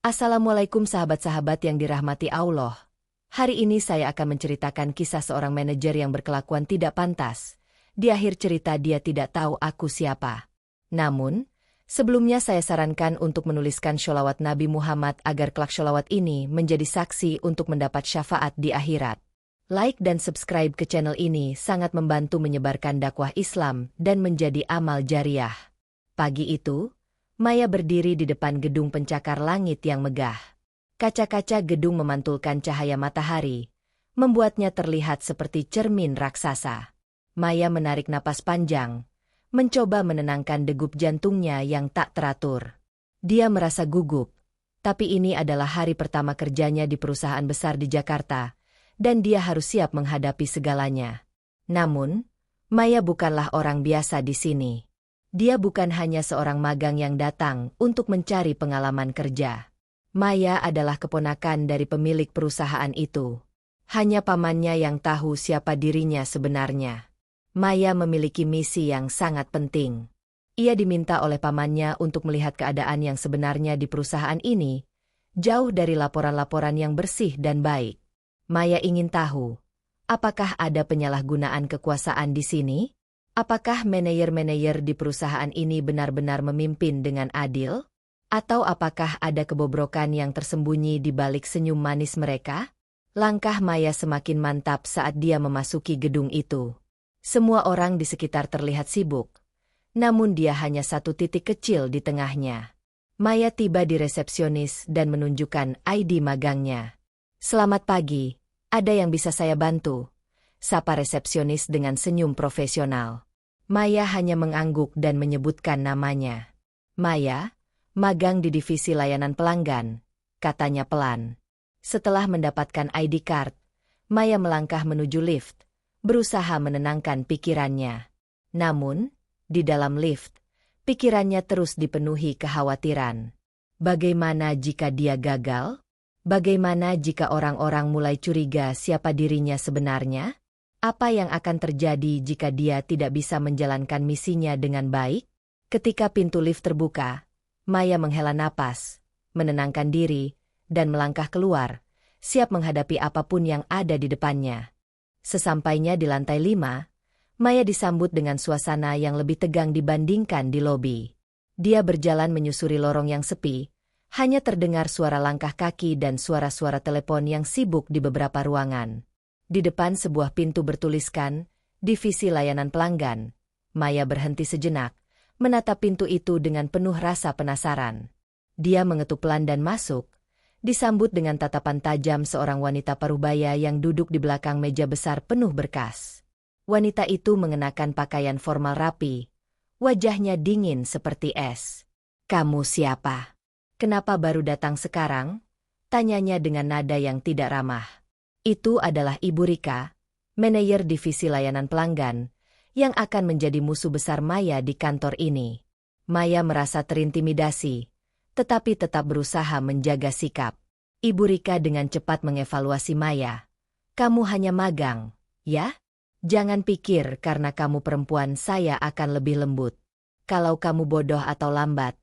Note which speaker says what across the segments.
Speaker 1: Assalamualaikum sahabat-sahabat yang dirahmati Allah. Hari ini saya akan menceritakan kisah seorang manajer yang berkelakuan tidak pantas. Di akhir cerita dia tidak tahu aku siapa. Namun, sebelumnya saya sarankan untuk menuliskan sholawat Nabi Muhammad agar kelak sholawat ini menjadi saksi untuk mendapat syafaat di akhirat. Like dan subscribe ke channel ini sangat membantu menyebarkan dakwah Islam dan menjadi amal jariah. Pagi itu, Maya berdiri di depan gedung pencakar langit yang megah. Kaca-kaca gedung memantulkan cahaya matahari, membuatnya terlihat seperti cermin raksasa. Maya menarik napas panjang, mencoba menenangkan degup jantungnya yang tak teratur. Dia merasa gugup, tapi ini adalah hari pertama kerjanya di perusahaan besar di Jakarta, dan dia harus siap menghadapi segalanya. Namun, Maya bukanlah orang biasa di sini. Dia bukan hanya seorang magang yang datang untuk mencari pengalaman kerja. Maya adalah keponakan dari pemilik perusahaan itu. Hanya pamannya yang tahu siapa dirinya sebenarnya. Maya memiliki misi yang sangat penting. Ia diminta oleh pamannya untuk melihat keadaan yang sebenarnya di perusahaan ini, jauh dari laporan-laporan yang bersih dan baik. Maya ingin tahu, apakah ada penyalahgunaan kekuasaan di sini? Apakah manajer-manajer di perusahaan ini benar-benar memimpin dengan adil? Atau apakah ada kebobrokan yang tersembunyi di balik senyum manis mereka? Langkah Maya semakin mantap saat dia memasuki gedung itu. Semua orang di sekitar terlihat sibuk, namun dia hanya satu titik kecil di tengahnya. Maya tiba di resepsionis dan menunjukkan ID magangnya. "Selamat pagi, ada yang bisa saya bantu?" Sapa resepsionis dengan senyum profesional. Maya hanya mengangguk dan menyebutkan namanya. "Maya, magang di divisi layanan pelanggan," katanya pelan. Setelah mendapatkan ID card, Maya melangkah menuju lift, berusaha menenangkan pikirannya. Namun, di dalam lift, pikirannya terus dipenuhi kekhawatiran. Bagaimana jika dia gagal? Bagaimana jika orang-orang mulai curiga siapa dirinya sebenarnya? Apa yang akan terjadi jika dia tidak bisa menjalankan misinya dengan baik? Ketika pintu lift terbuka, Maya menghela napas, menenangkan diri, dan melangkah keluar, siap menghadapi apapun yang ada di depannya. Sesampainya di lantai 5, Maya disambut dengan suasana yang lebih tegang dibandingkan di lobi. Dia berjalan menyusuri lorong yang sepi, hanya terdengar suara langkah kaki dan suara-suara telepon yang sibuk di beberapa ruangan. Di depan sebuah pintu bertuliskan, Divisi Layanan Pelanggan. Maya berhenti sejenak, menatap pintu itu dengan penuh rasa penasaran. Dia mengetuk pelan dan masuk, disambut dengan tatapan tajam seorang wanita parubaya yang duduk di belakang meja besar penuh berkas. Wanita itu mengenakan pakaian formal rapi, wajahnya dingin seperti es. "Kamu siapa? Kenapa baru datang sekarang?" tanyanya dengan nada yang tidak ramah. Itu adalah Ibu Rika, manajer divisi layanan pelanggan, yang akan menjadi musuh besar Maya di kantor ini. Maya merasa terintimidasi, tetapi tetap berusaha menjaga sikap. Ibu Rika dengan cepat mengevaluasi Maya. "Kamu hanya magang, ya? Jangan pikir karena kamu perempuan saya akan lebih lembut. Kalau kamu bodoh atau lambat,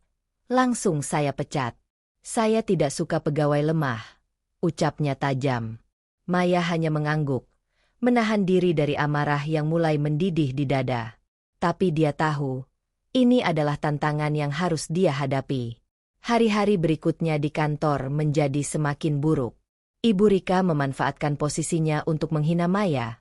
Speaker 1: langsung saya pecat. Saya tidak suka pegawai lemah," ucapnya tajam. Maya hanya mengangguk, menahan diri dari amarah yang mulai mendidih di dada. Tapi dia tahu, ini adalah tantangan yang harus dia hadapi. Hari-hari berikutnya di kantor menjadi semakin buruk. Ibu Rika memanfaatkan posisinya untuk menghina Maya,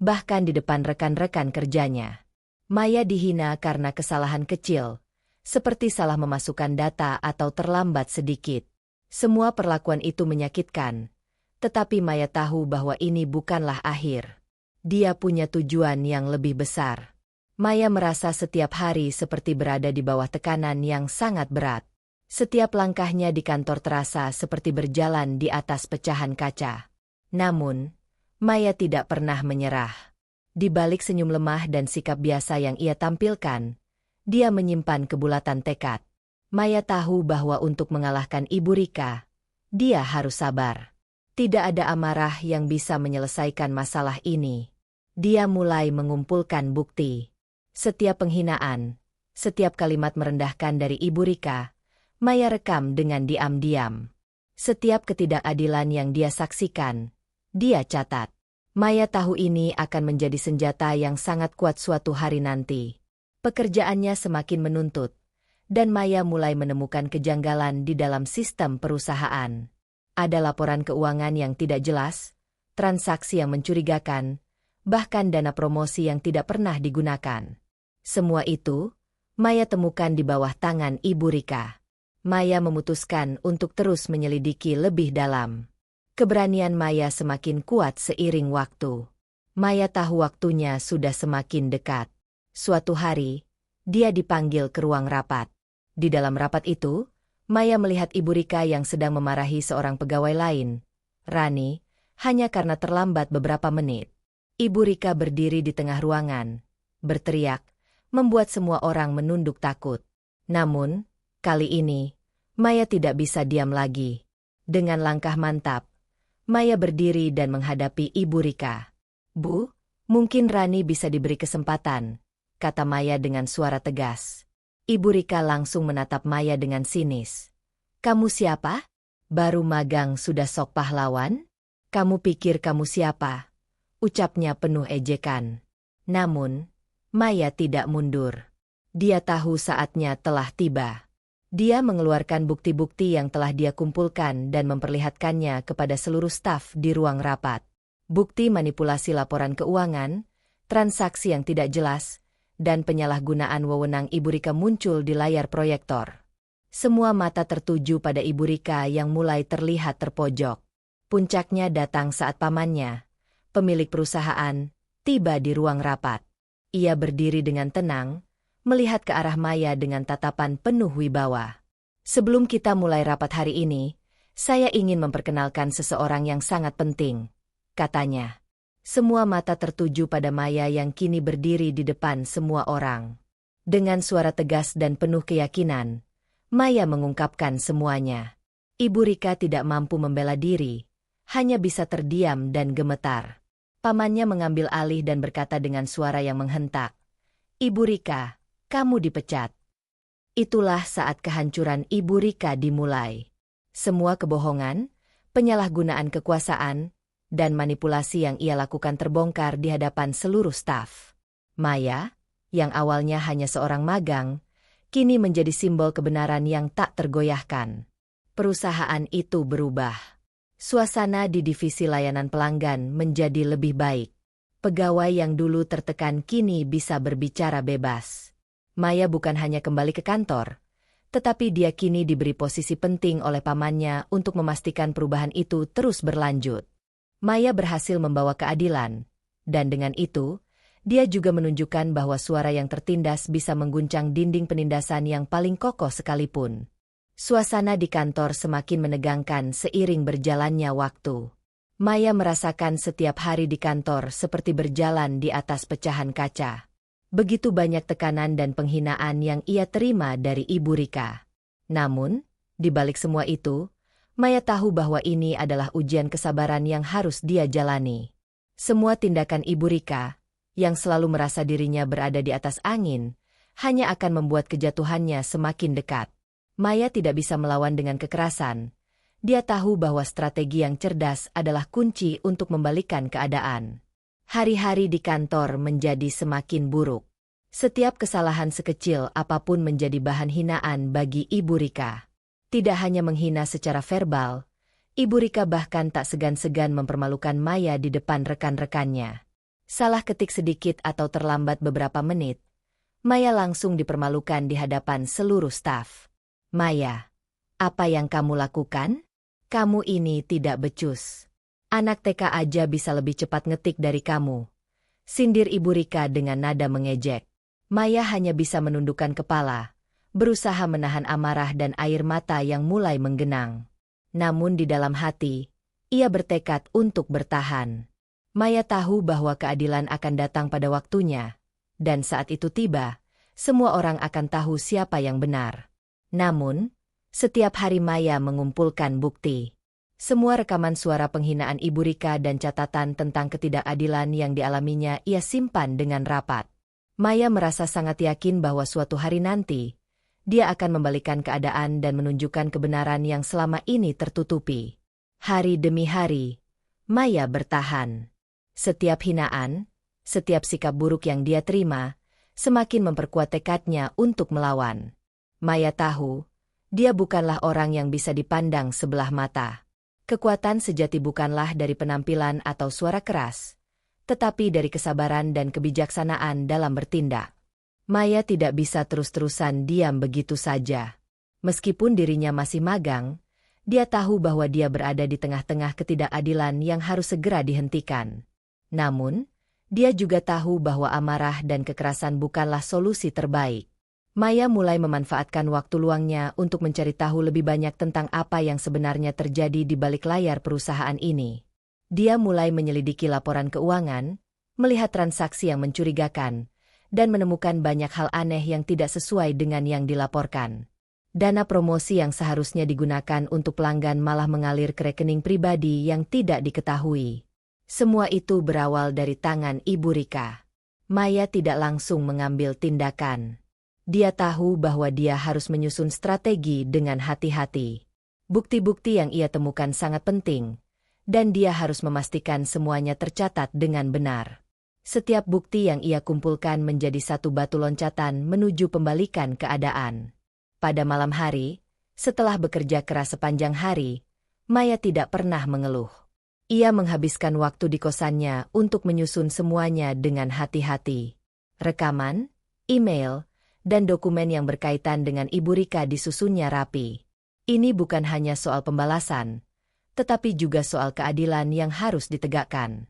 Speaker 1: bahkan di depan rekan-rekan kerjanya. Maya dihina karena kesalahan kecil, seperti salah memasukkan data atau terlambat sedikit. Semua perlakuan itu menyakitkan. Tetapi Maya tahu bahwa ini bukanlah akhir. Dia punya tujuan yang lebih besar. Maya merasa setiap hari seperti berada di bawah tekanan yang sangat berat. Setiap langkahnya di kantor terasa seperti berjalan di atas pecahan kaca. Namun, Maya tidak pernah menyerah. Di balik senyum lemah dan sikap biasa yang ia tampilkan, dia menyimpan kebulatan tekad. Maya tahu bahwa untuk mengalahkan Ibu Rika, dia harus sabar. Tidak ada amarah yang bisa menyelesaikan masalah ini. Dia mulai mengumpulkan bukti. Setiap penghinaan, setiap kalimat merendahkan dari Ibu Rika, Maya rekam dengan diam-diam. Setiap ketidakadilan yang dia saksikan, dia catat. Maya tahu ini akan menjadi senjata yang sangat kuat suatu hari nanti. Pekerjaannya semakin menuntut, dan Maya mulai menemukan kejanggalan di dalam sistem perusahaan. Ada laporan keuangan yang tidak jelas, transaksi yang mencurigakan, bahkan dana promosi yang tidak pernah digunakan. Semua itu, Maya temukan di bawah tangan Ibu Rika. Maya memutuskan untuk terus menyelidiki lebih dalam. Keberanian Maya semakin kuat seiring waktu. Maya tahu waktunya sudah semakin dekat. Suatu hari, dia dipanggil ke ruang rapat. Di dalam rapat itu, Maya melihat Ibu Rika yang sedang memarahi seorang pegawai lain, Rani, hanya karena terlambat beberapa menit. Ibu Rika berdiri di tengah ruangan, berteriak, membuat semua orang menunduk takut. Namun, kali ini, Maya tidak bisa diam lagi. Dengan langkah mantap, Maya berdiri dan menghadapi Ibu Rika. "Bu, mungkin Rani bisa diberi kesempatan," kata Maya dengan suara tegas. Ibu Rika langsung menatap Maya dengan sinis. "Kamu siapa? Baru magang sudah sok pahlawan? Kamu pikir kamu siapa?" Ucapnya penuh ejekan. Namun, Maya tidak mundur. Dia tahu saatnya telah tiba. Dia mengeluarkan bukti-bukti yang telah dia kumpulkan dan memperlihatkannya kepada seluruh staf di ruang rapat. Bukti manipulasi laporan keuangan, transaksi yang tidak jelas, dan penyalahgunaan wewenang Ibu Rika muncul di layar proyektor. Semua mata tertuju pada Ibu Rika yang mulai terlihat terpojok. Puncaknya datang saat pamannya, pemilik perusahaan, tiba di ruang rapat. Ia berdiri dengan tenang, melihat ke arah Maya dengan tatapan penuh wibawa. "Sebelum kita mulai rapat hari ini, saya ingin memperkenalkan seseorang yang sangat penting," katanya. Semua mata tertuju pada Maya yang kini berdiri di depan semua orang. Dengan suara tegas dan penuh keyakinan, Maya mengungkapkan semuanya. Ibu Rika tidak mampu membela diri, hanya bisa terdiam dan gemetar. Pamannya mengambil alih dan berkata dengan suara yang menghentak, "Ibu Rika, kamu dipecat." Itulah saat kehancuran Ibu Rika dimulai. Semua kebohongan, penyalahgunaan kekuasaan, dan manipulasi yang ia lakukan terbongkar di hadapan seluruh staf. Maya, yang awalnya hanya seorang magang, kini menjadi simbol kebenaran yang tak tergoyahkan. Perusahaan itu berubah. Suasana di divisi layanan pelanggan menjadi lebih baik. Pegawai yang dulu tertekan kini bisa berbicara bebas. Maya bukan hanya kembali ke kantor, tetapi dia kini diberi posisi penting oleh pamannya untuk memastikan perubahan itu terus berlanjut. Maya berhasil membawa keadilan, dan dengan itu, dia juga menunjukkan bahwa suara yang tertindas bisa mengguncang dinding penindasan yang paling kokoh sekalipun. Suasana di kantor semakin menegangkan seiring berjalannya waktu. Maya merasakan setiap hari di kantor seperti berjalan di atas pecahan kaca. Begitu banyak tekanan dan penghinaan yang ia terima dari Ibu Rika. Namun, di balik semua itu, Maya tahu bahwa ini adalah ujian kesabaran yang harus dia jalani. Semua tindakan Ibu Rika, yang selalu merasa dirinya berada di atas angin, hanya akan membuat kejatuhannya semakin dekat. Maya tidak bisa melawan dengan kekerasan. Dia tahu bahwa strategi yang cerdas adalah kunci untuk membalikkan keadaan. Hari-hari di kantor menjadi semakin buruk. Setiap kesalahan sekecil apapun menjadi bahan hinaan bagi Ibu Rika. Tidak hanya menghina secara verbal, Ibu Rika bahkan tak segan-segan mempermalukan Maya di depan rekan-rekannya. Salah ketik sedikit atau terlambat beberapa menit, Maya langsung dipermalukan di hadapan seluruh staf. "Maya, apa yang kamu lakukan? Kamu ini tidak becus. Anak TK aja bisa lebih cepat ngetik dari kamu," sindir Ibu Rika dengan nada mengejek. Maya hanya bisa menundukkan kepala, berusaha menahan amarah dan air mata yang mulai menggenang. Namun di dalam hati, ia bertekad untuk bertahan. Maya tahu bahwa keadilan akan datang pada waktunya, dan saat itu tiba, semua orang akan tahu siapa yang benar. Namun, setiap hari Maya mengumpulkan bukti. Semua rekaman suara penghinaan Ibu Rika dan catatan tentang ketidakadilan yang dialaminya ia simpan dengan rapat. Maya merasa sangat yakin bahwa suatu hari nanti, dia akan membalikan keadaan dan menunjukkan kebenaran yang selama ini tertutupi. Hari demi hari, Maya bertahan. Setiap hinaan, setiap sikap buruk yang dia terima, semakin memperkuat tekadnya untuk melawan. Maya tahu, dia bukanlah orang yang bisa dipandang sebelah mata. Kekuatan sejati bukanlah dari penampilan atau suara keras, tetapi dari kesabaran dan kebijaksanaan dalam bertindak. Maya tidak bisa terus-terusan diam begitu saja. Meskipun dirinya masih magang, dia tahu bahwa dia berada di tengah-tengah ketidakadilan yang harus segera dihentikan. Namun, dia juga tahu bahwa amarah dan kekerasan bukanlah solusi terbaik. Maya mulai memanfaatkan waktu luangnya untuk mencari tahu lebih banyak tentang apa yang sebenarnya terjadi di balik layar perusahaan ini. Dia mulai menyelidiki laporan keuangan, melihat transaksi yang mencurigakan, dan menemukan banyak hal aneh yang tidak sesuai dengan yang dilaporkan. Dana promosi yang seharusnya digunakan untuk pelanggan malah mengalir ke rekening pribadi yang tidak diketahui. Semua itu berawal dari tangan Ibu Rika. Maya tidak langsung mengambil tindakan. Dia tahu bahwa dia harus menyusun strategi dengan hati-hati. Bukti-bukti yang ia temukan sangat penting, dan dia harus memastikan semuanya tercatat dengan benar. Setiap bukti yang ia kumpulkan menjadi satu batu loncatan menuju pembalikan keadaan. Pada malam hari, setelah bekerja keras sepanjang hari, Maya tidak pernah mengeluh. Ia menghabiskan waktu di kosannya untuk menyusun semuanya dengan hati-hati. Rekaman, email, dan dokumen yang berkaitan dengan Ibu Rika disusunnya rapi. Ini bukan hanya soal pembalasan, tetapi juga soal keadilan yang harus ditegakkan.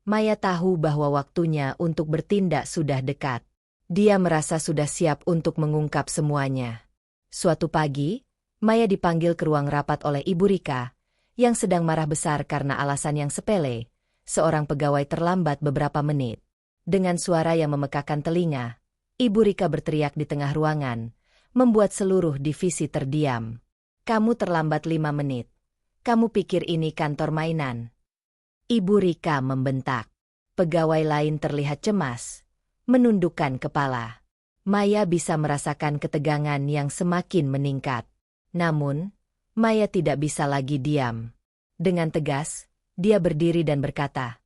Speaker 1: Maya tahu bahwa waktunya untuk bertindak sudah dekat. Dia merasa sudah siap untuk mengungkap semuanya. Suatu pagi, Maya dipanggil ke ruang rapat oleh Ibu Rika, yang sedang marah besar karena alasan yang sepele. Seorang pegawai terlambat beberapa menit. Dengan suara yang memekakan telinga, Ibu Rika berteriak di tengah ruangan, membuat seluruh divisi terdiam. "Kamu terlambat 5 menit. Kamu pikir ini kantor mainan?" Ibu Rika membentak. Pegawai lain terlihat cemas, menundukkan kepala. Maya bisa merasakan ketegangan yang semakin meningkat. Namun, Maya tidak bisa lagi diam. Dengan tegas, dia berdiri dan berkata,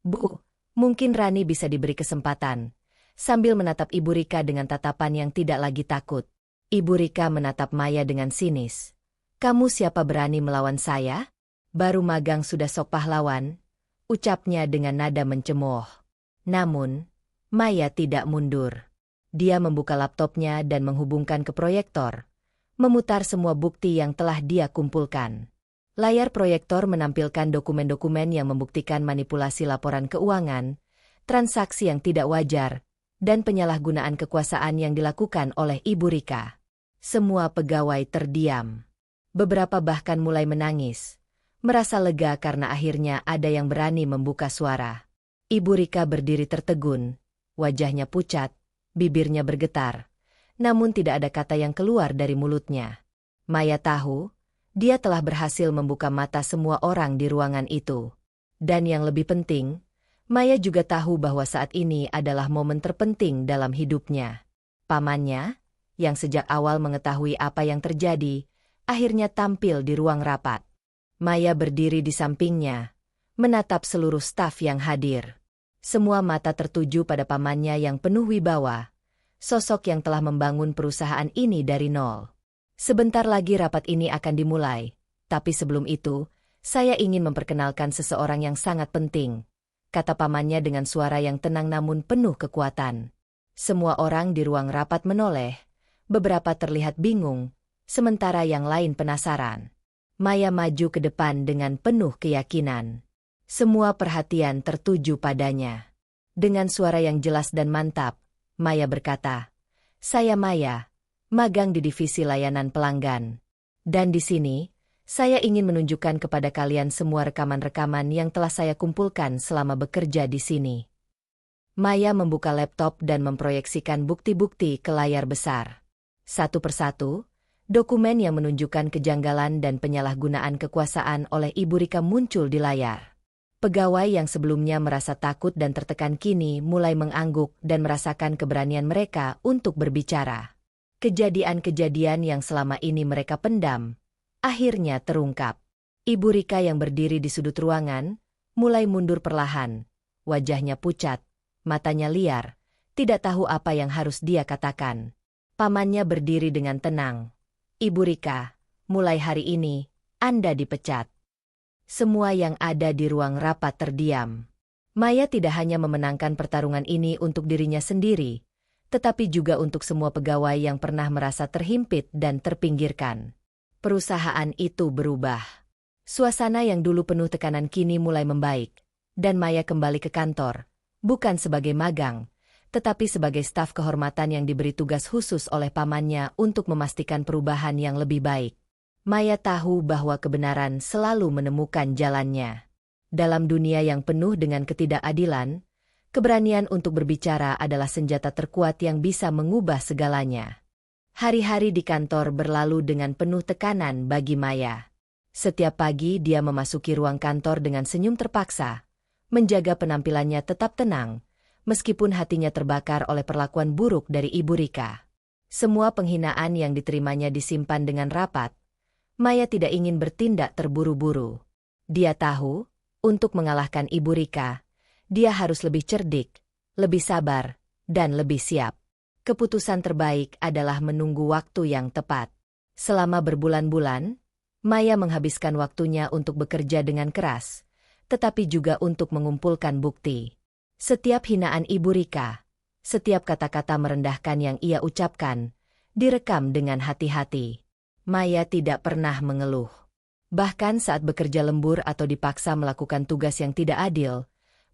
Speaker 1: "Bu, mungkin Rani bisa diberi kesempatan," sambil menatap Ibu Rika dengan tatapan yang tidak lagi takut. Ibu Rika menatap Maya dengan sinis. "Kamu siapa berani melawan saya? Baru magang sudah sok pahlawan," ucapnya dengan nada mencemooh. Namun, Maya tidak mundur. Dia membuka laptopnya dan menghubungkan ke proyektor, memutar semua bukti yang telah dia kumpulkan. Layar proyektor menampilkan dokumen-dokumen yang membuktikan manipulasi laporan keuangan, transaksi yang tidak wajar, dan penyalahgunaan kekuasaan yang dilakukan oleh Ibu Rika. Semua pegawai terdiam. Beberapa bahkan mulai menangis, merasa lega karena akhirnya ada yang berani membuka suara. Ibu Rika berdiri tertegun, wajahnya pucat, bibirnya bergetar, namun tidak ada kata yang keluar dari mulutnya. Maya tahu, dia telah berhasil membuka mata semua orang di ruangan itu. Dan yang lebih penting, Maya juga tahu bahwa saat ini adalah momen terpenting dalam hidupnya. Pamannya, yang sejak awal mengetahui apa yang terjadi, akhirnya tampil di ruang rapat. Maya berdiri di sampingnya, menatap seluruh staf yang hadir. Semua mata tertuju pada pamannya yang penuh wibawa, sosok yang telah membangun perusahaan ini dari nol. "Sebentar lagi rapat ini akan dimulai, tapi sebelum itu, saya ingin memperkenalkan seseorang yang sangat penting," kata pamannya dengan suara yang tenang namun penuh kekuatan. Semua orang di ruang rapat menoleh, beberapa terlihat bingung, sementara yang lain penasaran. Maya maju ke depan dengan penuh keyakinan. Semua perhatian tertuju padanya. Dengan suara yang jelas dan mantap, Maya berkata, "Saya Maya, magang di divisi layanan pelanggan. Dan di sini, saya ingin menunjukkan kepada kalian semua rekaman-rekaman yang telah saya kumpulkan selama bekerja di sini." Maya membuka laptop dan memproyeksikan bukti-bukti ke layar besar. Satu persatu, dokumen yang menunjukkan kejanggalan dan penyalahgunaan kekuasaan oleh Ibu Rika muncul di layar. Pegawai yang sebelumnya merasa takut dan tertekan kini mulai mengangguk dan merasakan keberanian mereka untuk berbicara. Kejadian-kejadian yang selama ini mereka pendam, akhirnya terungkap. Ibu Rika yang berdiri di sudut ruangan, mulai mundur perlahan. Wajahnya pucat, matanya liar, tidak tahu apa yang harus dia katakan. Pamannya berdiri dengan tenang. Ibu Rika, mulai hari ini, Anda dipecat. Semua yang ada di ruang rapat terdiam. Maya tidak hanya memenangkan pertarungan ini untuk dirinya sendiri, tetapi juga untuk semua pegawai yang pernah merasa terhimpit dan terpinggirkan. Perusahaan itu berubah. Suasana yang dulu penuh tekanan kini mulai membaik, dan Maya kembali ke kantor, bukan sebagai magang, tetapi sebagai staf kehormatan yang diberi tugas khusus oleh pamannya untuk memastikan perubahan yang lebih baik. Maya tahu bahwa kebenaran selalu menemukan jalannya. Dalam dunia yang penuh dengan ketidakadilan, keberanian untuk berbicara adalah senjata terkuat yang bisa mengubah segalanya. Hari-hari di kantor berlalu dengan penuh tekanan bagi Maya. Setiap pagi dia memasuki ruang kantor dengan senyum terpaksa, menjaga penampilannya tetap tenang, meskipun hatinya terbakar oleh perlakuan buruk dari Ibu Rika. Semua penghinaan yang diterimanya disimpan dengan rapat. Maya tidak ingin bertindak terburu-buru. Dia tahu, untuk mengalahkan Ibu Rika, dia harus lebih cerdik, lebih sabar, dan lebih siap. Keputusan terbaik adalah menunggu waktu yang tepat. Selama berbulan-bulan, Maya menghabiskan waktunya untuk bekerja dengan keras, tetapi juga untuk mengumpulkan bukti. Setiap hinaan Ibu Rika, setiap kata-kata merendahkan yang ia ucapkan, direkam dengan hati-hati. Maya tidak pernah mengeluh. Bahkan saat bekerja lembur atau dipaksa melakukan tugas yang tidak adil,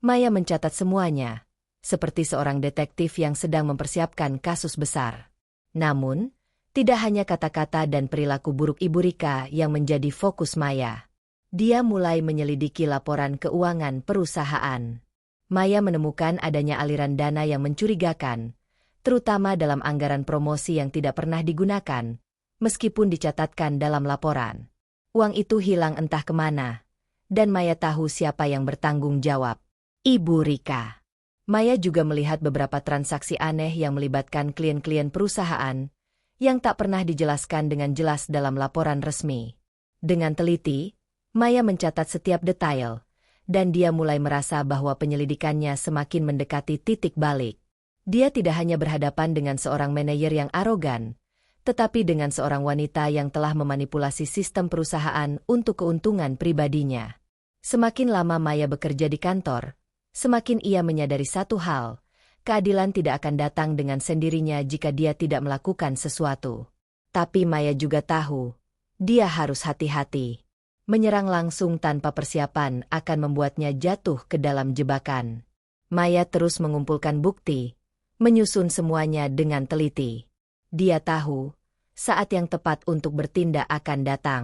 Speaker 1: Maya mencatat semuanya, seperti seorang detektif yang sedang mempersiapkan kasus besar. Namun, tidak hanya kata-kata dan perilaku buruk Ibu Rika yang menjadi fokus Maya. Dia mulai menyelidiki laporan keuangan perusahaan. Maya menemukan adanya aliran dana yang mencurigakan, terutama dalam anggaran promosi yang tidak pernah digunakan, meskipun dicatatkan dalam laporan. Uang itu hilang entah kemana, dan Maya tahu siapa yang bertanggung jawab. Ibu Rika. Maya juga melihat beberapa transaksi aneh yang melibatkan klien-klien perusahaan, yang tak pernah dijelaskan dengan jelas dalam laporan resmi. Dengan teliti, Maya mencatat setiap detail, dan dia mulai merasa bahwa penyelidikannya semakin mendekati titik balik. Dia tidak hanya berhadapan dengan seorang manajer yang arogan, tetapi dengan seorang wanita yang telah memanipulasi sistem perusahaan untuk keuntungan pribadinya. Semakin lama Maya bekerja di kantor, semakin ia menyadari satu hal, keadilan tidak akan datang dengan sendirinya jika dia tidak melakukan sesuatu. Tapi Maya juga tahu, dia harus hati-hati. Menyerang langsung tanpa persiapan akan membuatnya jatuh ke dalam jebakan. Maya terus mengumpulkan bukti, menyusun semuanya dengan teliti. Dia tahu, saat yang tepat untuk bertindak akan datang.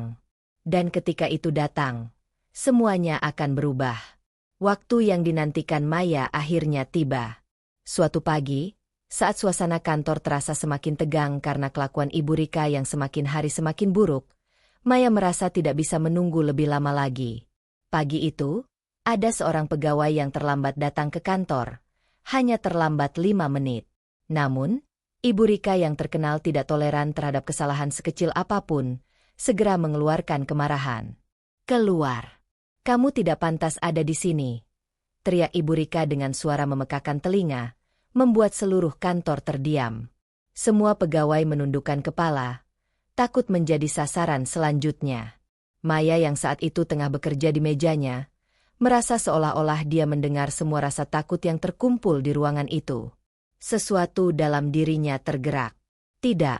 Speaker 1: Dan ketika itu datang, semuanya akan berubah. Waktu yang dinantikan Maya akhirnya tiba. Suatu pagi, saat suasana kantor terasa semakin tegang karena kelakuan Ibu Rika yang semakin hari semakin buruk, Maya merasa tidak bisa menunggu lebih lama lagi. Pagi itu, ada seorang pegawai yang terlambat datang ke kantor. Hanya terlambat 5 menit. Namun, Ibu Rika yang terkenal tidak toleran terhadap kesalahan sekecil apapun, segera mengeluarkan kemarahan. "Keluar! Kamu tidak pantas ada di sini!" teriak Ibu Rika dengan suara memekakan telinga, membuat seluruh kantor terdiam. Semua pegawai menundukkan kepala, takut menjadi sasaran selanjutnya. Maya yang saat itu tengah bekerja di mejanya, merasa seolah-olah dia mendengar semua rasa takut yang terkumpul di ruangan itu. Sesuatu dalam dirinya tergerak. Tidak,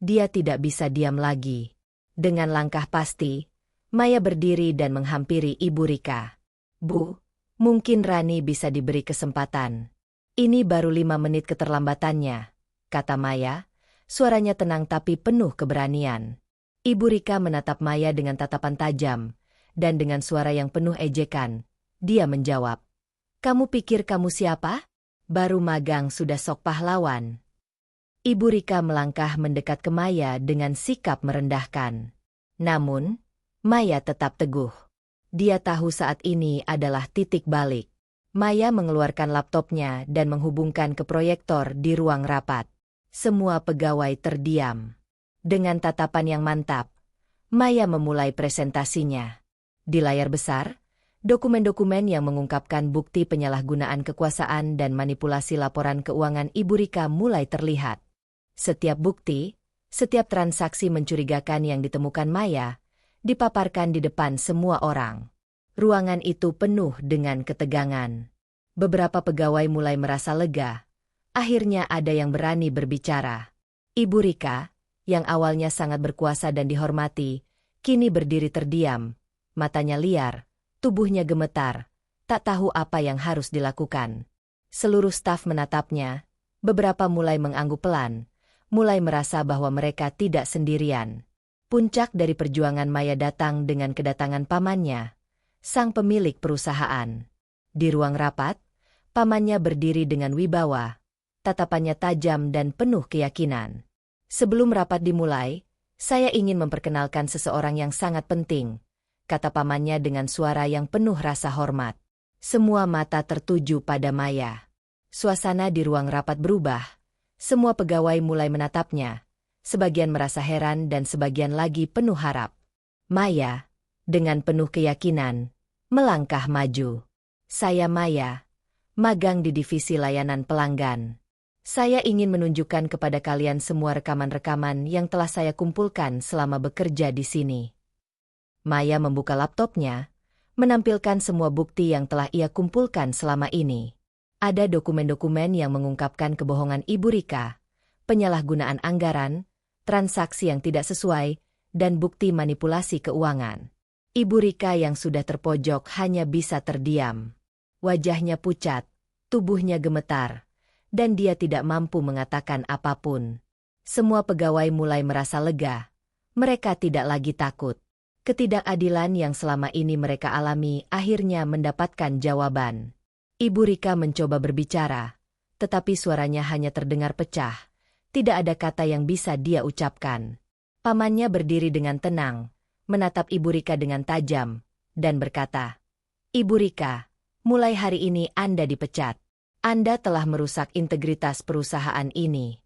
Speaker 1: dia tidak bisa diam lagi. Dengan langkah pasti, Maya berdiri dan menghampiri Ibu Rika. "Bu, mungkin Rani bisa diberi kesempatan. Ini baru 5 menit keterlambatannya," kata Maya, suaranya tenang tapi penuh keberanian. Ibu Rika menatap Maya dengan tatapan tajam, dan dengan suara yang penuh ejekan, dia menjawab, "Kamu pikir kamu siapa? Baru magang sudah sok pahlawan." Ibu Rika melangkah mendekat ke Maya dengan sikap merendahkan. Namun, Maya tetap teguh. Dia tahu saat ini adalah titik balik. Maya mengeluarkan laptopnya dan menghubungkan ke proyektor di ruang rapat. Semua pegawai terdiam. Dengan tatapan yang mantap, Maya memulai presentasinya. Di layar besar, dokumen-dokumen yang mengungkapkan bukti penyalahgunaan kekuasaan dan manipulasi laporan keuangan Ibu Rika mulai terlihat. Setiap bukti, setiap transaksi mencurigakan yang ditemukan Maya, dipaparkan di depan semua orang. Ruangan itu penuh dengan ketegangan. Beberapa pegawai mulai merasa lega. Akhirnya ada yang berani berbicara. Ibu Rika, yang awalnya sangat berkuasa dan dihormati, kini berdiri terdiam, matanya liar, tubuhnya gemetar, tak tahu apa yang harus dilakukan. Seluruh staf menatapnya, beberapa mulai mengangguk pelan, mulai merasa bahwa mereka tidak sendirian. Puncak dari perjuangan Maya datang dengan kedatangan pamannya, sang pemilik perusahaan. Di ruang rapat, pamannya berdiri dengan wibawa, tatapannya tajam dan penuh keyakinan. Sebelum rapat dimulai, saya ingin memperkenalkan seseorang yang sangat penting, kata pamannya dengan suara yang penuh rasa hormat. Semua mata tertuju pada Maya. Suasana di ruang rapat berubah. Semua pegawai mulai menatapnya. Sebagian merasa heran dan sebagian lagi penuh harap. Maya, dengan penuh keyakinan, melangkah maju. Saya Maya, magang di divisi layanan pelanggan. Saya ingin menunjukkan kepada kalian semua rekaman-rekaman yang telah saya kumpulkan selama bekerja di sini. Maya membuka laptopnya, menampilkan semua bukti yang telah ia kumpulkan selama ini. Ada dokumen-dokumen yang mengungkapkan kebohongan Ibu Rika, penyalahgunaan anggaran, transaksi yang tidak sesuai, dan bukti manipulasi keuangan. Ibu Rika yang sudah terpojok hanya bisa terdiam. Wajahnya pucat, tubuhnya gemetar, dan dia tidak mampu mengatakan apapun. Semua pegawai mulai merasa lega. Mereka tidak lagi takut. Ketidakadilan yang selama ini mereka alami akhirnya mendapatkan jawaban. Ibu Rika mencoba berbicara, tetapi suaranya hanya terdengar pecah. Tidak ada kata yang bisa dia ucapkan. Pamannya berdiri dengan tenang, menatap Ibu Rika dengan tajam, dan berkata, "Ibu Rika, mulai hari ini Anda dipecat. Anda telah merusak integritas perusahaan ini."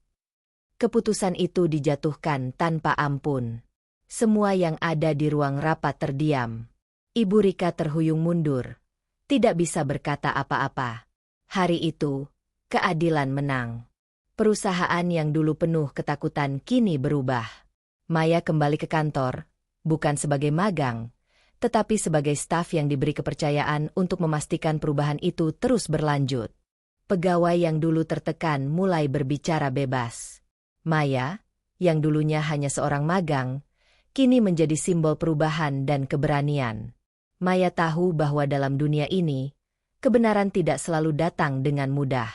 Speaker 1: Keputusan itu dijatuhkan tanpa ampun. Semua yang ada di ruang rapat terdiam. Ibu Rika terhuyung mundur. Tidak bisa berkata apa-apa. Hari itu, keadilan menang. Perusahaan yang dulu penuh ketakutan kini berubah. Maya kembali ke kantor, bukan sebagai magang, tetapi sebagai staf yang diberi kepercayaan untuk memastikan perubahan itu terus berlanjut. Pegawai yang dulu tertekan mulai berbicara bebas. Maya, yang dulunya hanya seorang magang, kini menjadi simbol perubahan dan keberanian. Maya tahu bahwa dalam dunia ini, kebenaran tidak selalu datang dengan mudah.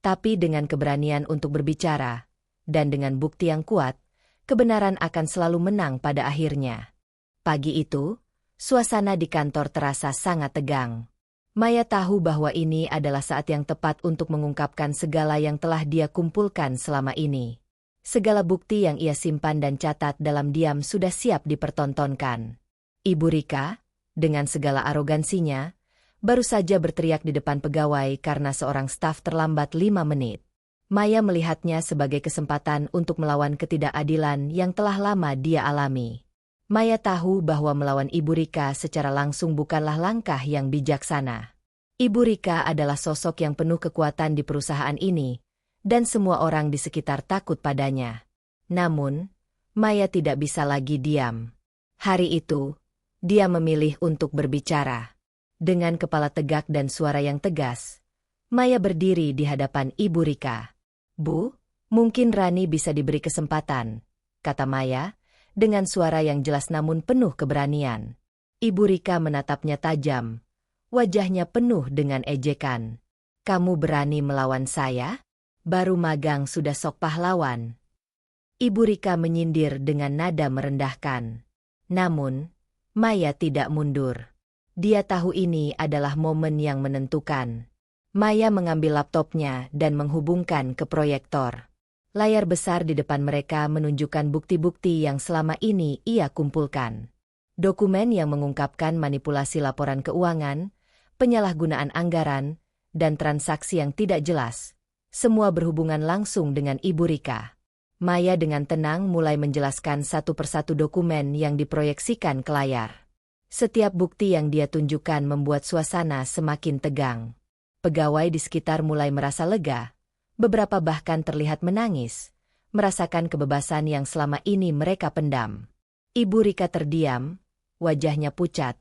Speaker 1: Tapi dengan keberanian untuk berbicara, dan dengan bukti yang kuat, kebenaran akan selalu menang pada akhirnya. Pagi itu, suasana di kantor terasa sangat tegang. Maya tahu bahwa ini adalah saat yang tepat untuk mengungkapkan segala yang telah dia kumpulkan selama ini. Segala bukti yang ia simpan dan catat dalam diam sudah siap dipertontonkan. Ibu Rika, dengan segala arogansinya, baru saja berteriak di depan pegawai karena seorang staf terlambat 5 menit. Maya melihatnya sebagai kesempatan untuk melawan ketidakadilan yang telah lama dia alami. Maya tahu bahwa melawan Ibu Rika secara langsung bukanlah langkah yang bijaksana. Ibu Rika adalah sosok yang penuh kekuatan di perusahaan ini, dan semua orang di sekitar takut padanya. Namun, Maya tidak bisa lagi diam. Hari itu, dia memilih untuk berbicara. Dengan kepala tegak dan suara yang tegas, Maya berdiri di hadapan Ibu Rika. "Bu, mungkin Rani bisa diberi kesempatan," kata Maya, dengan suara yang jelas namun penuh keberanian. Ibu Rika menatapnya tajam, wajahnya penuh dengan ejekan. "Kamu berani melawan saya? Baru magang sudah sok pahlawan." Ibu Rika menyindir dengan nada merendahkan. Namun, Maya tidak mundur. Dia tahu ini adalah momen yang menentukan. Maya mengambil laptopnya dan menghubungkan ke proyektor. Layar besar di depan mereka menunjukkan bukti-bukti yang selama ini ia kumpulkan. Dokumen yang mengungkapkan manipulasi laporan keuangan, penyalahgunaan anggaran, dan transaksi yang tidak jelas. Semua berhubungan langsung dengan Ibu Rika. Maya dengan tenang mulai menjelaskan satu persatu dokumen yang diproyeksikan ke layar. Setiap bukti yang dia tunjukkan membuat suasana semakin tegang. Pegawai di sekitar mulai merasa lega. Beberapa bahkan terlihat menangis, merasakan kebebasan yang selama ini mereka pendam. Ibu Rika terdiam, wajahnya pucat,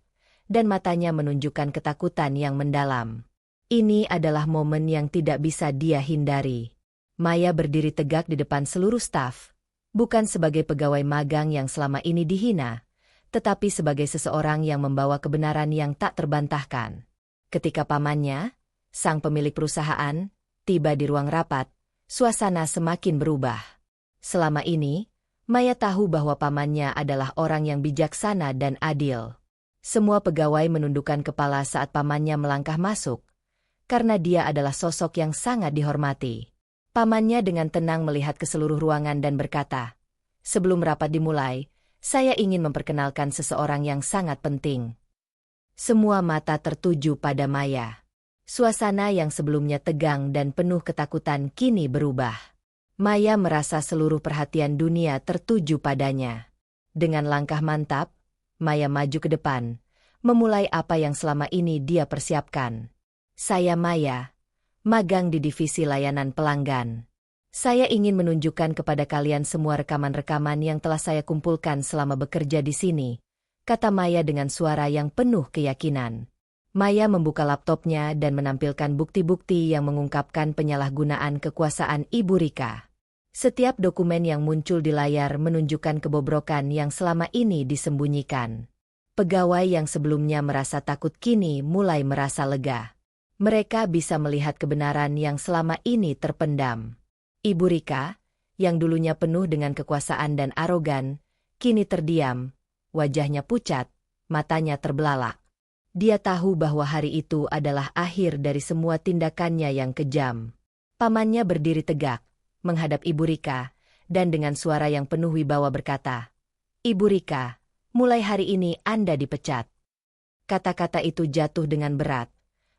Speaker 1: dan matanya menunjukkan ketakutan yang mendalam. Ini adalah momen yang tidak bisa dia hindari. Maya berdiri tegak di depan seluruh staf, bukan sebagai pegawai magang yang selama ini dihina, tetapi sebagai seseorang yang membawa kebenaran yang tak terbantahkan. Ketika pamannya, sang pemilik perusahaan, tiba di ruang rapat, suasana semakin berubah. Selama ini, Maya tahu bahwa pamannya adalah orang yang bijaksana dan adil. Semua pegawai menundukkan kepala saat pamannya melangkah masuk, karena dia adalah sosok yang sangat dihormati. Pamannya dengan tenang melihat ke seluruh ruangan dan berkata, "Sebelum rapat dimulai, saya ingin memperkenalkan seseorang yang sangat penting." Semua mata tertuju pada Maya. Suasana yang sebelumnya tegang dan penuh ketakutan kini berubah. Maya merasa seluruh perhatian dunia tertuju padanya. Dengan langkah mantap, Maya maju ke depan, memulai apa yang selama ini dia persiapkan. "Saya Maya, magang di divisi layanan pelanggan. Saya ingin menunjukkan kepada kalian semua rekaman-rekaman yang telah saya kumpulkan selama bekerja di sini," kata Maya dengan suara yang penuh keyakinan. Maya membuka laptopnya dan menampilkan bukti-bukti yang mengungkapkan penyalahgunaan kekuasaan Ibu Rika. Setiap dokumen yang muncul di layar menunjukkan kebobrokan yang selama ini disembunyikan. Pegawai yang sebelumnya merasa takut kini mulai merasa lega. Mereka bisa melihat kebenaran yang selama ini terpendam. Ibu Rika, yang dulunya penuh dengan kekuasaan dan arogan, kini terdiam, wajahnya pucat, matanya terbelalak. Dia tahu bahwa hari itu adalah akhir dari semua tindakannya yang kejam. Pamannya berdiri tegak, menghadap Ibu Rika, dan dengan suara yang penuh wibawa berkata, "Ibu Rika, mulai hari ini Anda dipecat." Kata-kata itu jatuh dengan berat,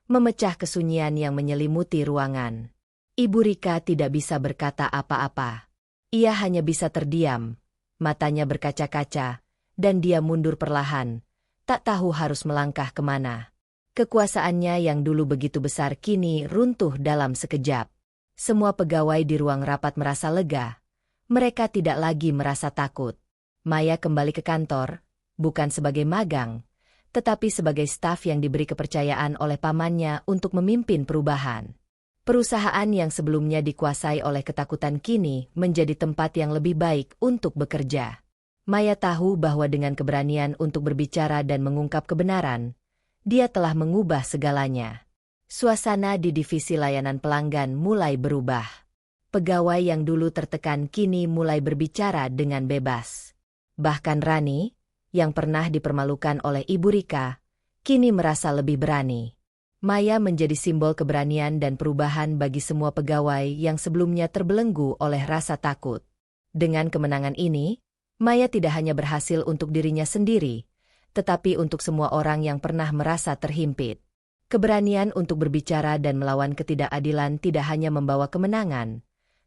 Speaker 1: memecah kesunyian yang menyelimuti ruangan. Ibu Rika tidak bisa berkata apa-apa. Ia hanya bisa terdiam, matanya berkaca-kaca, dan dia mundur perlahan, tak tahu harus melangkah kemana. Kekuasaannya yang dulu begitu besar kini runtuh dalam sekejap. Semua pegawai di ruang rapat merasa lega. Mereka tidak lagi merasa takut. Maya kembali ke kantor, bukan sebagai magang, tetapi sebagai staf yang diberi kepercayaan oleh pamannya untuk memimpin perubahan. Perusahaan yang sebelumnya dikuasai oleh ketakutan kini menjadi tempat yang lebih baik untuk bekerja. Maya tahu bahwa dengan keberanian untuk berbicara dan mengungkap kebenaran, dia telah mengubah segalanya. Suasana di divisi layanan pelanggan mulai berubah. Pegawai yang dulu tertekan kini mulai berbicara dengan bebas. Bahkan Rani, yang pernah dipermalukan oleh Ibu Rika, kini merasa lebih berani. Maya menjadi simbol keberanian dan perubahan bagi semua pegawai yang sebelumnya terbelenggu oleh rasa takut. Dengan kemenangan ini, Maya tidak hanya berhasil untuk dirinya sendiri, tetapi untuk semua orang yang pernah merasa terhimpit. Keberanian untuk berbicara dan melawan ketidakadilan tidak hanya membawa kemenangan,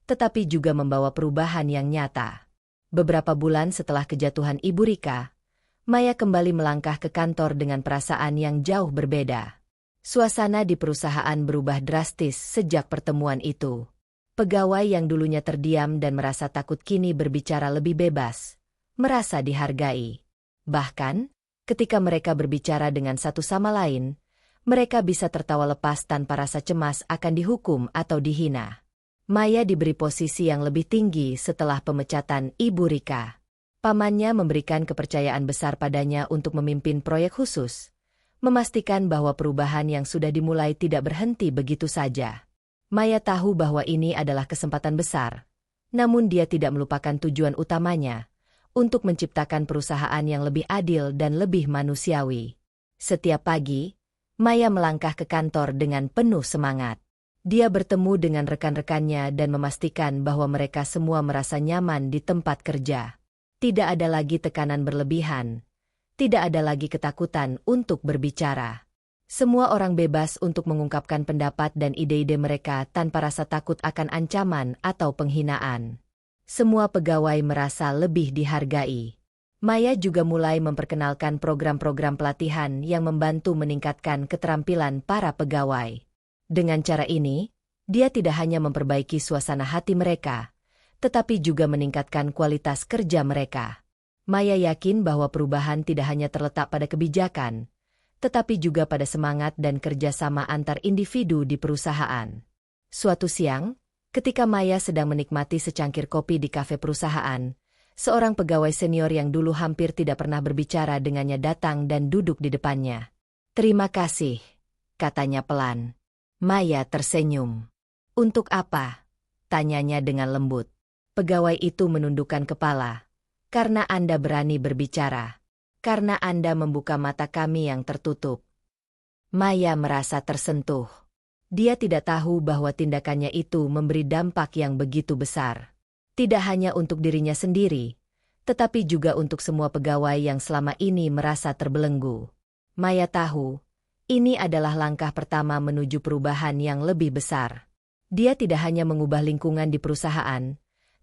Speaker 1: tetapi juga membawa perubahan yang nyata. Beberapa bulan setelah kejatuhan Ibu Rika, Maya kembali melangkah ke kantor dengan perasaan yang jauh berbeda. Suasana di perusahaan berubah drastis sejak pertemuan itu. Pegawai yang dulunya terdiam dan merasa takut kini berbicara lebih bebas, merasa dihargai. Bahkan, ketika mereka berbicara dengan satu sama lain, mereka bisa tertawa lepas tanpa rasa cemas akan dihukum atau dihina. Maya diberi posisi yang lebih tinggi setelah pemecatan Ibu Rika. Pamannya memberikan kepercayaan besar padanya untuk memimpin proyek khusus, memastikan bahwa perubahan yang sudah dimulai tidak berhenti begitu saja. Maya tahu bahwa ini adalah kesempatan besar, namun dia tidak melupakan tujuan utamanya, untuk menciptakan perusahaan yang lebih adil dan lebih manusiawi. Setiap pagi, Maya melangkah ke kantor dengan penuh semangat. Dia bertemu dengan rekan-rekannya dan memastikan bahwa mereka semua merasa nyaman di tempat kerja. Tidak ada lagi tekanan berlebihan. Tidak ada lagi ketakutan untuk berbicara. Semua orang bebas untuk mengungkapkan pendapat dan ide-ide mereka tanpa rasa takut akan ancaman atau penghinaan. Semua pegawai merasa lebih dihargai. Maya juga mulai memperkenalkan program-program pelatihan yang membantu meningkatkan keterampilan para pegawai. Dengan cara ini, dia tidak hanya memperbaiki suasana hati mereka, tetapi juga meningkatkan kualitas kerja mereka. Maya yakin bahwa perubahan tidak hanya terletak pada kebijakan, tetapi juga pada semangat dan kerjasama antar individu di perusahaan. Suatu siang, ketika Maya sedang menikmati secangkir kopi di kafe perusahaan, seorang pegawai senior yang dulu hampir tidak pernah berbicara dengannya datang dan duduk di depannya. "Terima kasih," katanya pelan. Maya tersenyum. "Untuk apa?" tanyanya dengan lembut. Pegawai itu menundukkan kepala. "Karena Anda berani berbicara. Karena Anda membuka mata kami yang tertutup." Maya merasa tersentuh. Dia tidak tahu bahwa tindakannya itu memberi dampak yang begitu besar. Tidak hanya untuk dirinya sendiri, tetapi juga untuk semua pegawai yang selama ini merasa terbelenggu. Maya tahu, ini adalah langkah pertama menuju perubahan yang lebih besar. Dia tidak hanya mengubah lingkungan di perusahaan,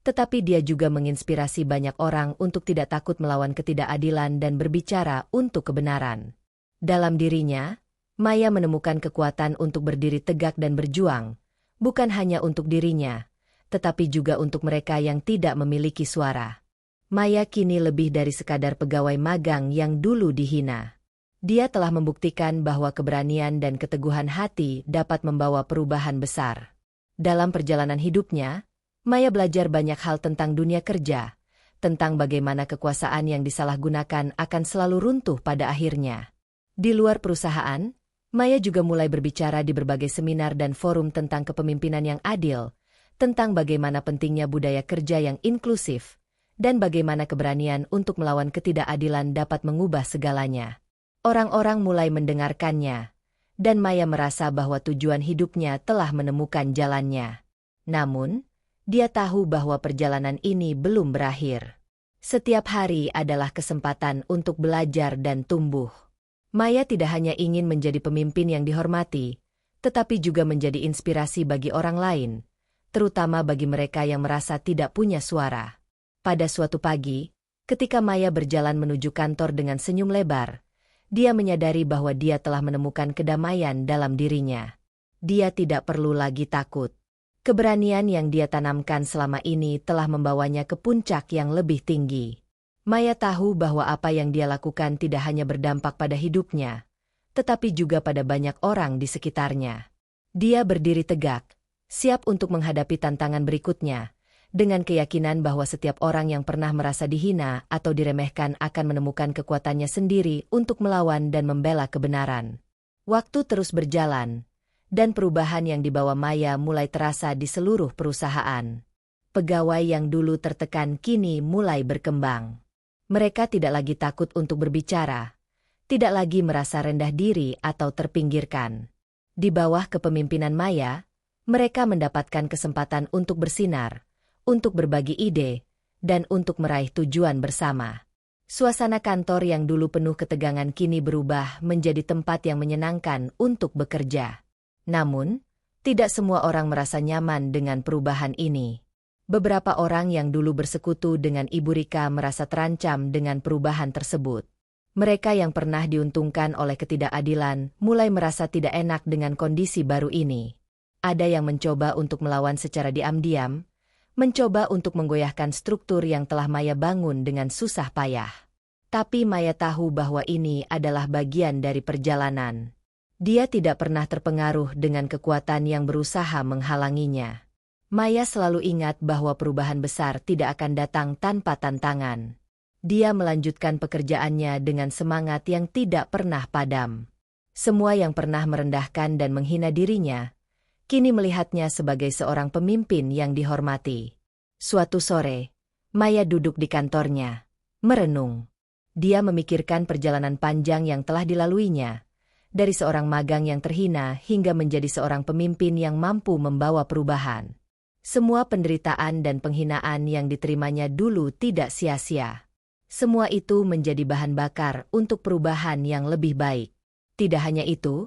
Speaker 1: tetapi dia juga menginspirasi banyak orang untuk tidak takut melawan ketidakadilan dan berbicara untuk kebenaran. Dalam dirinya, Maya menemukan kekuatan untuk berdiri tegak dan berjuang, bukan hanya untuk dirinya, tetapi juga untuk mereka yang tidak memiliki suara. Maya kini lebih dari sekadar pegawai magang yang dulu dihina. Dia telah membuktikan bahwa keberanian dan keteguhan hati dapat membawa perubahan besar. Dalam perjalanan hidupnya, Maya belajar banyak hal tentang dunia kerja, tentang bagaimana kekuasaan yang disalahgunakan akan selalu runtuh pada akhirnya. Di luar perusahaan, Maya juga mulai berbicara di berbagai seminar dan forum tentang kepemimpinan yang adil, tentang bagaimana pentingnya budaya kerja yang inklusif, dan bagaimana keberanian untuk melawan ketidakadilan dapat mengubah segalanya. Orang-orang mulai mendengarkannya, dan Maya merasa bahwa tujuan hidupnya telah menemukan jalannya. Namun, dia tahu bahwa perjalanan ini belum berakhir. Setiap hari adalah kesempatan untuk belajar dan tumbuh. Maya tidak hanya ingin menjadi pemimpin yang dihormati, tetapi juga menjadi inspirasi bagi orang lain, terutama bagi mereka yang merasa tidak punya suara. Pada suatu pagi, ketika Maya berjalan menuju kantor dengan senyum lebar, dia menyadari bahwa dia telah menemukan kedamaian dalam dirinya. Dia tidak perlu lagi takut. Keberanian yang dia tanamkan selama ini telah membawanya ke puncak yang lebih tinggi. Maya tahu bahwa apa yang dia lakukan tidak hanya berdampak pada hidupnya, tetapi juga pada banyak orang di sekitarnya. Dia berdiri tegak, siap untuk menghadapi tantangan berikutnya, dengan keyakinan bahwa setiap orang yang pernah merasa dihina atau diremehkan akan menemukan kekuatannya sendiri untuk melawan dan membela kebenaran. Waktu terus berjalan, dan perubahan yang dibawa Maya mulai terasa di seluruh perusahaan. Pegawai yang dulu tertekan kini mulai berkembang. Mereka tidak lagi takut untuk berbicara, tidak lagi merasa rendah diri atau terpinggirkan. Di bawah kepemimpinan Maya, mereka mendapatkan kesempatan untuk bersinar, untuk berbagi ide, dan untuk meraih tujuan bersama. Suasana kantor yang dulu penuh ketegangan kini berubah menjadi tempat yang menyenangkan untuk bekerja. Namun, tidak semua orang merasa nyaman dengan perubahan ini. Beberapa orang yang dulu bersekutu dengan Ibu Rika merasa terancam dengan perubahan tersebut. Mereka yang pernah diuntungkan oleh ketidakadilan mulai merasa tidak enak dengan kondisi baru ini. Ada yang mencoba untuk melawan secara diam-diam, mencoba untuk menggoyahkan struktur yang telah Maya bangun dengan susah payah. Tapi Maya tahu bahwa ini adalah bagian dari perjalanan. Dia tidak pernah terpengaruh dengan kekuatan yang berusaha menghalanginya. Maya selalu ingat bahwa perubahan besar tidak akan datang tanpa tantangan. Dia melanjutkan pekerjaannya dengan semangat yang tidak pernah padam. Semua yang pernah merendahkan dan menghina dirinya, kini melihatnya sebagai seorang pemimpin yang dihormati. Suatu sore, Maya duduk di kantornya, merenung. Dia memikirkan perjalanan panjang yang telah dilaluinya, dari seorang magang yang terhina hingga menjadi seorang pemimpin yang mampu membawa perubahan. Semua penderitaan dan penghinaan yang diterimanya dulu tidak sia-sia. Semua itu menjadi bahan bakar untuk perubahan yang lebih baik. Tidak hanya itu,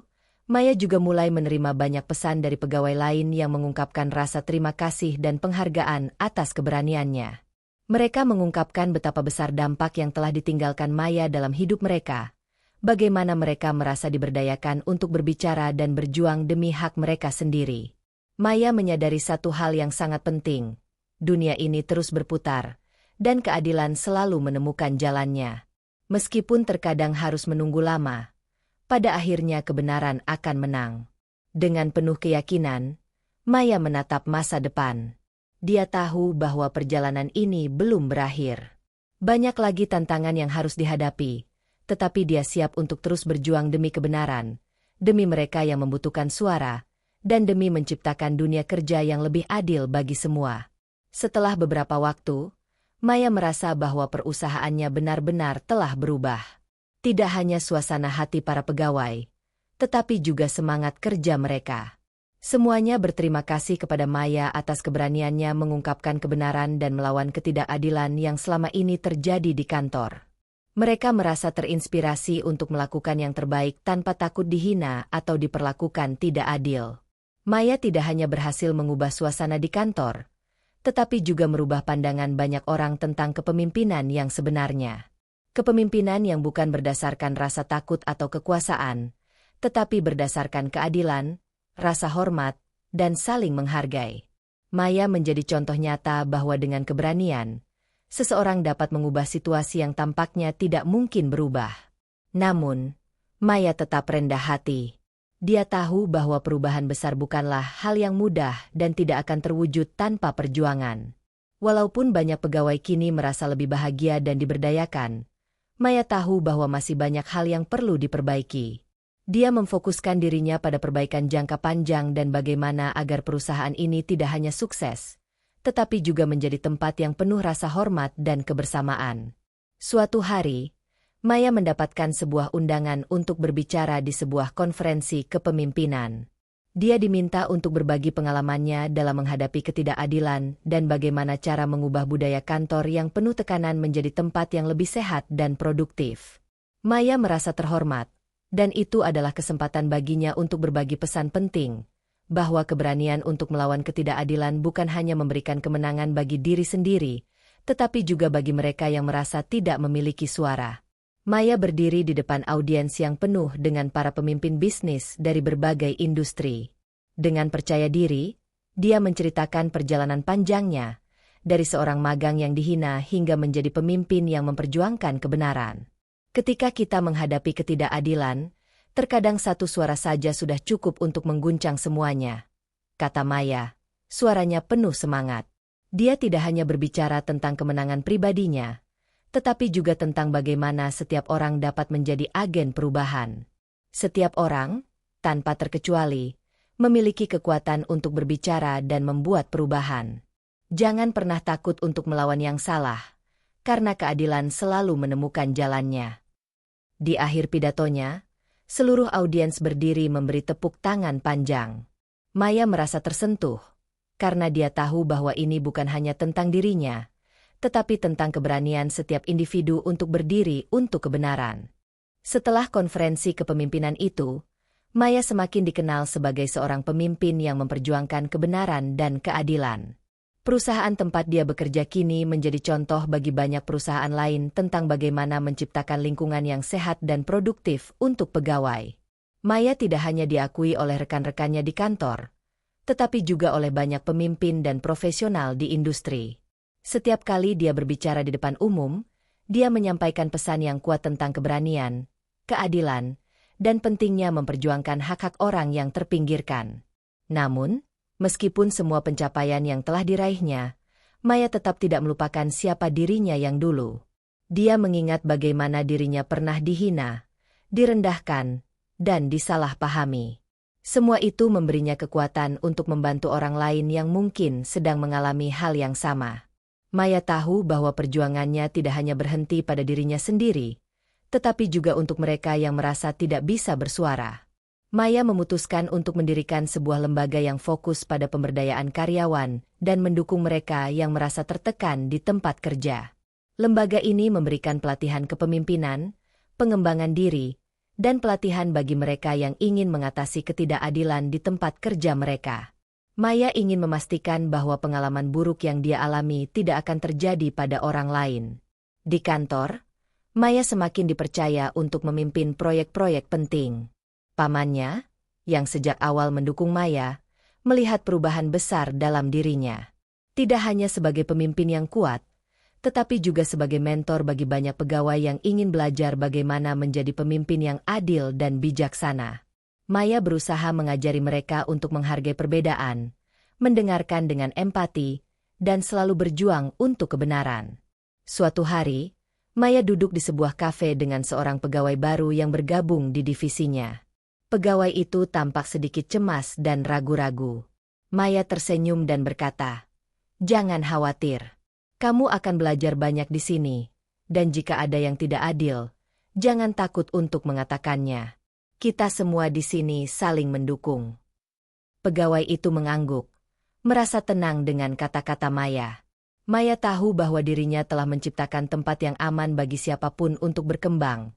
Speaker 1: Maya juga mulai menerima banyak pesan dari pegawai lain yang mengungkapkan rasa terima kasih dan penghargaan atas keberaniannya. Mereka mengungkapkan betapa besar dampak yang telah ditinggalkan Maya dalam hidup mereka, bagaimana mereka merasa diberdayakan untuk berbicara dan berjuang demi hak mereka sendiri. Maya menyadari satu hal yang sangat penting, dunia ini terus berputar, dan keadilan selalu menemukan jalannya. Meskipun terkadang harus menunggu lama, pada akhirnya kebenaran akan menang. Dengan penuh keyakinan, Maya menatap masa depan. Dia tahu bahwa perjalanan ini belum berakhir. Banyak lagi tantangan yang harus dihadapi, tetapi dia siap untuk terus berjuang demi kebenaran, demi mereka yang membutuhkan suara, dan demi menciptakan dunia kerja yang lebih adil bagi semua. Setelah beberapa waktu, Maya merasa bahwa perusahaannya benar-benar telah berubah. Tidak hanya suasana hati para pegawai, tetapi juga semangat kerja mereka. Semuanya berterima kasih kepada Maya atas keberaniannya mengungkapkan kebenaran dan melawan ketidakadilan yang selama ini terjadi di kantor. Mereka merasa terinspirasi untuk melakukan yang terbaik tanpa takut dihina atau diperlakukan tidak adil. Maya tidak hanya berhasil mengubah suasana di kantor, tetapi juga merubah pandangan banyak orang tentang kepemimpinan yang sebenarnya. Kepemimpinan yang bukan berdasarkan rasa takut atau kekuasaan, tetapi berdasarkan keadilan, rasa hormat, dan saling menghargai. Maya menjadi contoh nyata bahwa dengan keberanian, seseorang dapat mengubah situasi yang tampaknya tidak mungkin berubah. Namun, Maya tetap rendah hati. Dia tahu bahwa perubahan besar bukanlah hal yang mudah dan tidak akan terwujud tanpa perjuangan. Walaupun banyak pegawai kini merasa lebih bahagia dan diberdayakan, Maya tahu bahwa masih banyak hal yang perlu diperbaiki. Dia memfokuskan dirinya pada perbaikan jangka panjang dan bagaimana agar perusahaan ini tidak hanya sukses, tetapi juga menjadi tempat yang penuh rasa hormat dan kebersamaan. Suatu hari, Maya mendapatkan sebuah undangan untuk berbicara di sebuah konferensi kepemimpinan. Dia diminta untuk berbagi pengalamannya dalam menghadapi ketidakadilan dan bagaimana cara mengubah budaya kantor yang penuh tekanan menjadi tempat yang lebih sehat dan produktif. Maya merasa terhormat, dan itu adalah kesempatan baginya untuk berbagi pesan penting, bahwa keberanian untuk melawan ketidakadilan bukan hanya memberikan kemenangan bagi diri sendiri, tetapi juga bagi mereka yang merasa tidak memiliki suara. Maya berdiri di depan audiens yang penuh dengan para pemimpin bisnis dari berbagai industri. Dengan percaya diri, dia menceritakan perjalanan panjangnya, dari seorang magang yang dihina hingga menjadi pemimpin yang memperjuangkan kebenaran. Ketika kita menghadapi ketidakadilan, terkadang satu suara saja sudah cukup untuk mengguncang semuanya, kata Maya. Suaranya penuh semangat. Dia tidak hanya berbicara tentang kemenangan pribadinya, tetapi juga tentang bagaimana setiap orang dapat menjadi agen perubahan. Setiap orang, tanpa terkecuali, memiliki kekuatan untuk berbicara dan membuat perubahan. Jangan pernah takut untuk melawan yang salah, karena keadilan selalu menemukan jalannya. Di akhir pidatonya, seluruh audiens berdiri memberi tepuk tangan panjang. Maya merasa tersentuh, karena dia tahu bahwa ini bukan hanya tentang dirinya, tetapi tentang keberanian setiap individu untuk berdiri untuk kebenaran. Setelah konferensi kepemimpinan itu, Maya semakin dikenal sebagai seorang pemimpin yang memperjuangkan kebenaran dan keadilan. Perusahaan tempat dia bekerja kini menjadi contoh bagi banyak perusahaan lain tentang bagaimana menciptakan lingkungan yang sehat dan produktif untuk pegawai. Maya tidak hanya diakui oleh rekan-rekannya di kantor, tetapi juga oleh banyak pemimpin dan profesional di industri. Setiap kali dia berbicara di depan umum, dia menyampaikan pesan yang kuat tentang keberanian, keadilan, dan pentingnya memperjuangkan hak-hak orang yang terpinggirkan. Namun, meskipun semua pencapaian yang telah diraihnya, Maya tetap tidak melupakan siapa dirinya yang dulu. Dia mengingat bagaimana dirinya pernah dihina, direndahkan, dan disalahpahami. Semua itu memberinya kekuatan untuk membantu orang lain yang mungkin sedang mengalami hal yang sama. Maya tahu bahwa perjuangannya tidak hanya berhenti pada dirinya sendiri, tetapi juga untuk mereka yang merasa tidak bisa bersuara. Maya memutuskan untuk mendirikan sebuah lembaga yang fokus pada pemberdayaan karyawan dan mendukung mereka yang merasa tertekan di tempat kerja. Lembaga ini memberikan pelatihan kepemimpinan, pengembangan diri, dan pelatihan bagi mereka yang ingin mengatasi ketidakadilan di tempat kerja mereka. Maya ingin memastikan bahwa pengalaman buruk yang dia alami tidak akan terjadi pada orang lain. Di kantor, Maya semakin dipercaya untuk memimpin proyek-proyek penting. Pamannya, yang sejak awal mendukung Maya, melihat perubahan besar dalam dirinya. Tidak hanya sebagai pemimpin yang kuat, tetapi juga sebagai mentor bagi banyak pegawai yang ingin belajar bagaimana menjadi pemimpin yang adil dan bijaksana. Maya berusaha mengajari mereka untuk menghargai perbedaan, mendengarkan dengan empati, dan selalu berjuang untuk kebenaran. Suatu hari, Maya duduk di sebuah kafe dengan seorang pegawai baru yang bergabung di divisinya. Pegawai itu tampak sedikit cemas dan ragu-ragu. Maya tersenyum dan berkata, "Jangan khawatir. Kamu akan belajar banyak di sini, dan jika ada yang tidak adil, jangan takut untuk mengatakannya. Kita semua di sini saling mendukung." Pegawai itu mengangguk, merasa tenang dengan kata-kata Maya. Maya tahu bahwa dirinya telah menciptakan tempat yang aman bagi siapapun untuk berkembang,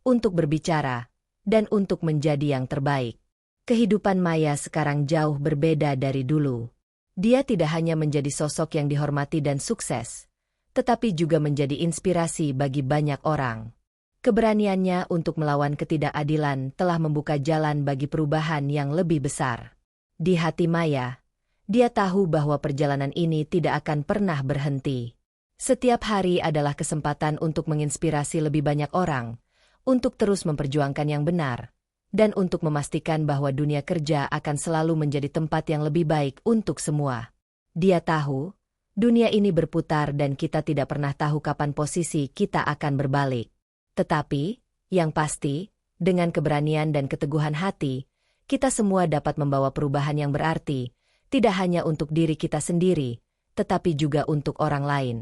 Speaker 1: untuk berbicara, dan untuk menjadi yang terbaik. Kehidupan Maya sekarang jauh berbeda dari dulu. Dia tidak hanya menjadi sosok yang dihormati dan sukses, tetapi juga menjadi inspirasi bagi banyak orang. Keberaniannya untuk melawan ketidakadilan telah membuka jalan bagi perubahan yang lebih besar. Di hati Maya, dia tahu bahwa perjalanan ini tidak akan pernah berhenti. Setiap hari adalah kesempatan untuk menginspirasi lebih banyak orang, untuk terus memperjuangkan yang benar, dan untuk memastikan bahwa dunia kerja akan selalu menjadi tempat yang lebih baik untuk semua. Dia tahu, dunia ini berputar dan kita tidak pernah tahu kapan posisi kita akan berbalik. Tetapi, yang pasti, dengan keberanian dan keteguhan hati, kita semua dapat membawa perubahan yang berarti, tidak hanya untuk diri kita sendiri, tetapi juga untuk orang lain.